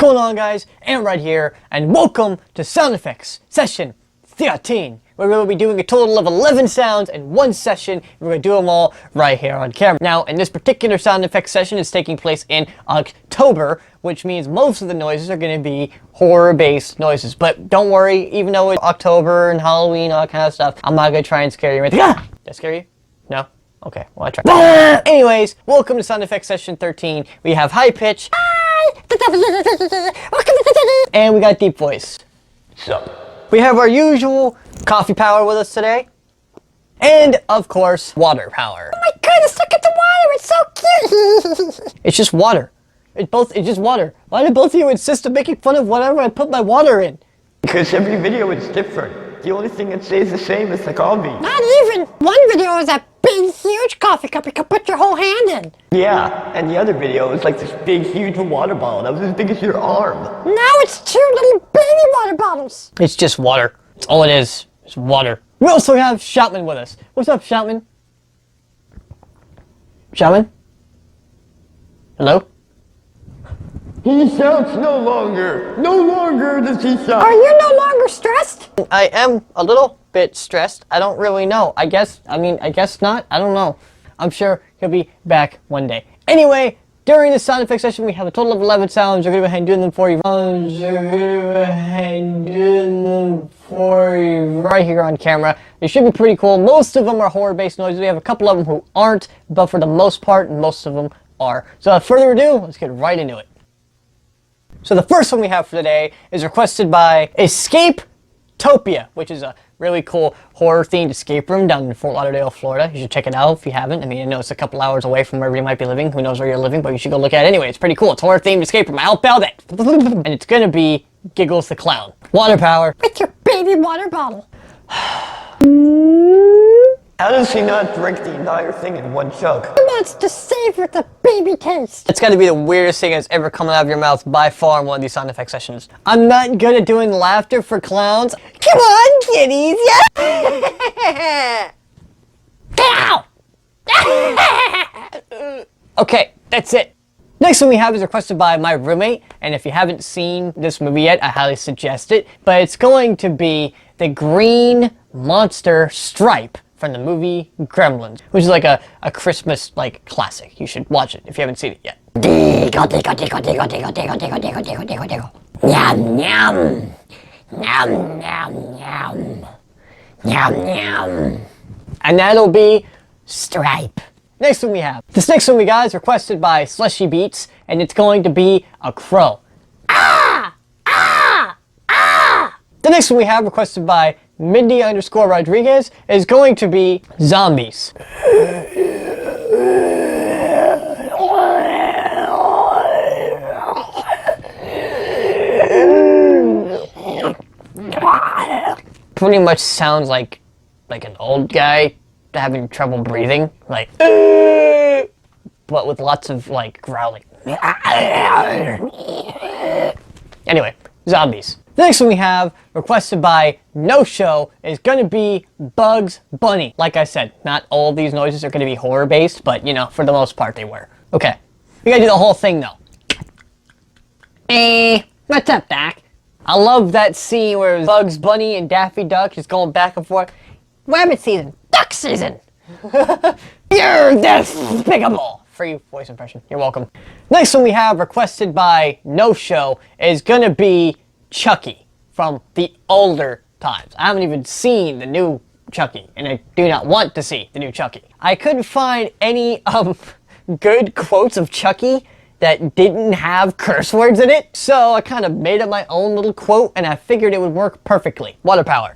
going on, guys? Antrod here, and welcome to Sound Effects Session 13. Where we'll be doing a total of 11 sounds in one session. We're going to do them all right here on camera. Now, in this particular sound effects session, it's taking place in October, which means most of the noises are going to be horror-based noises. But don't worry, even though it's October and Halloween, all that kind of stuff, I'm not going to try and scare you. Did that scare you? No? Okay, well, I tried. Anyways, welcome to Sound Effects Session 13. We have high pitch, and we got deep voice. So, we have our usual coffee power with us today, and of course, water power. Oh my goodness, look at the water, it's so cute! It's just water. It's just water. Why did both of you insist on making fun of whatever I put my water in? Because every video is different. The only thing that stays the same is the coffee. Not even! One video is a big, huge coffee cup you can put your whole hand in. Yeah, and the other video is like this big, huge water bottle that was as big as your arm. Now it's two little baby water bottles. It's just water. That's all it is. It's water. We also have Shoutman with us. What's up, Shoutman? Shoutman? Hello? He shouts no longer. No longer does he shout. Are you no longer stressed? I am a little bit stressed. I don't really know. I guess not. I don't know. I'm sure he'll be back one day. Anyway, during this sound effects session, we have a total of 11 sounds. We're going to go ahead and do them for you. Right here on camera. They should be pretty cool. Most of them are horror-based noises. We have a couple of them who aren't, but for the most part, most of them are. So without further ado, let's get right into it. So the first one we have for today is requested by Escape-topia, which is a really cool horror-themed escape room down in Fort Lauderdale, Florida. You should check it out if you haven't. I mean, I know it's a couple hours away from wherever you might be living. Who knows where you're living, but you should go look at it anyway. It's pretty cool. It's a horror-themed escape room. I'll build it. And it's going to be Giggles the Clown. Water power. With your baby water bottle. How does he not drink the entire thing in one chug? He wants to savor the baby taste. It's got to be the weirdest thing that's ever come out of your mouth by far in one of these sound effect sessions. I'm not good at doing laughter for clowns. Come on, kitties, yeah! Get out! Okay, that's it. Next one we have is requested by my roommate, and if you haven't seen this movie yet, I highly suggest it. But it's going to be the green monster stripe from the movie Gremlins, which is like a Christmas classic. You should watch it if you haven't seen it yet. Diggle, diggle, diggle, diggle, diggle, diggle, diggle, diggle, diggle, diggle, diggle. Yum, yum. Yum, yum, yum. Yum, yum. And that'll be Stripe. next one we have. This next one we got is requested by Slushy Beats, and it's going to be a crow. Ah! Ah! Ah! The next one we have requested by Mindy_Rodriguez is going to be zombies. Pretty much sounds like an old guy having trouble breathing, but with lots of growling. Anyway, zombies. The next one we have, requested by No Show, is going to be Bugs Bunny. Like I said, not all of these noises are going to be horror-based, but, you know, for the most part they were. Okay, we gotta do the whole thing, though. Hey, what's up, Doc? I love that scene where Bugs Bunny and Daffy Duck just going back and forth. Rabbit season, duck season! You're despicable! Free voice impression, you're welcome. Next one we have, requested by No Show, is going to be Chucky from the older times. I haven't even seen the new Chucky, and I do not want to see the new Chucky. I couldn't find any good quotes of Chucky that didn't have curse words in it, so I kind of made up my own little quote, and I figured it would work perfectly. Water power.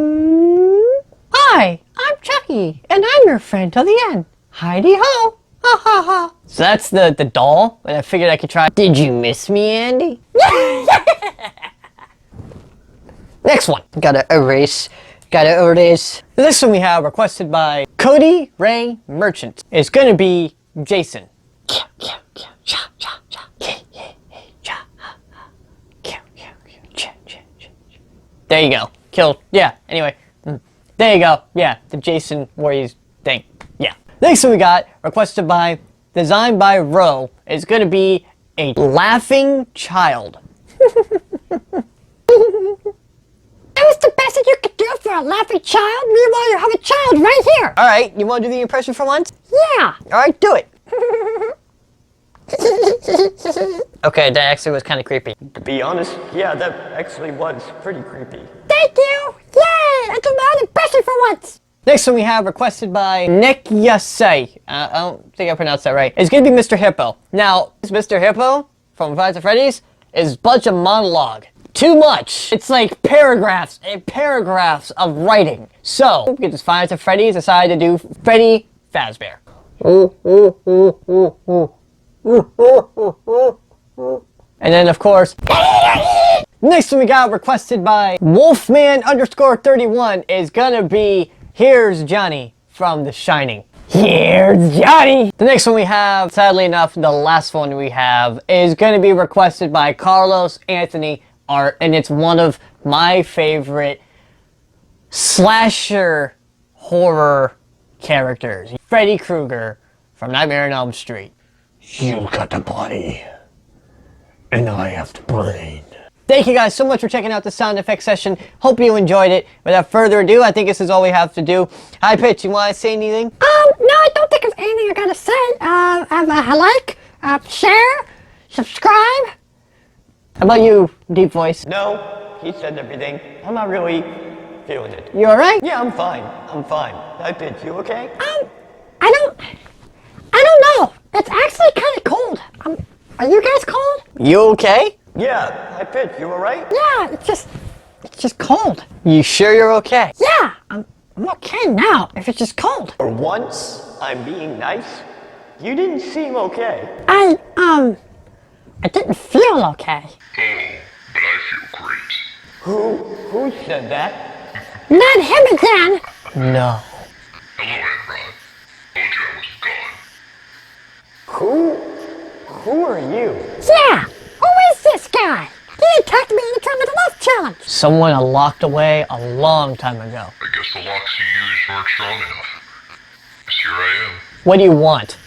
Hi, I'm Chucky, and I'm your friend till the end. Heidi-ho! Ha ha ha! So that's the doll, and I figured I could try. Did you miss me, Andy? Next one. Gotta erase. The next one we have, requested by Cody Ray Merchant, is gonna be Jason. There you go. Killed. Yeah, anyway. There you go. Yeah, the Jason Voorhees thing. Yeah. Next one we got, requested by Designed by Ro, is gonna be a laughing child. That was the best that you could do for a laughing child. Meanwhile, you have a child right here. All right, you want to do the impression for once? Yeah. All right, do it. Okay, that actually was kind of creepy. To be honest, yeah, that actually was pretty creepy. Thank you. Yay! I do my own impression for once. Next one we have, requested by Nick Yasai. I don't think I pronounced that right. It's going to be Mr. Hippo. Now, Mr. Hippo from Five Nights at Freddy's is a bunch of monologue. Too much. It's like paragraphs and paragraphs of writing. So, because Five Nights at Freddy's decided to do Freddy Fazbear. And then, of course, next one we got requested by Wolfman_31 is gonna be Here's Johnny from The Shining. Here's Johnny! The next one we have, sadly enough, the last one we have, is gonna be requested by Carlosanthony Art, and it's one of my favorite slasher horror characters. Freddy Krueger from Nightmare on Elm Street. You got the body, and I have the brain. Thank you guys so much for checking out the sound effects session. Hope you enjoyed it. Without further ado, I think this is all we have to do. Hi, Pitch, you want to say anything? No, I don't think of anything I gotta say. Like, share, subscribe. How about you, Deep Voice? No, he said everything. I'm not really feeling it. You alright? Yeah, I'm fine. I'm fine. Hi, Pitch, you okay? I don't know. It's actually kind of cold. Are you guys cold? You okay? Yeah, hi, Pitch, you alright? Yeah, it's just cold. You sure you're okay? Yeah, I'm okay now. If it's just cold. For once, I'm being nice. You didn't seem okay. I didn't feel okay. Oh, but I feel great. Who said that? Not him again. No. Hello, Antrod. Told you I was gone. Who are you? Yeah, who is this guy? He attacked me in the Turn of the Left challenge. Someone I locked away a long time ago. I guess the locks you used weren't strong enough. Yes, here I am. What do you want?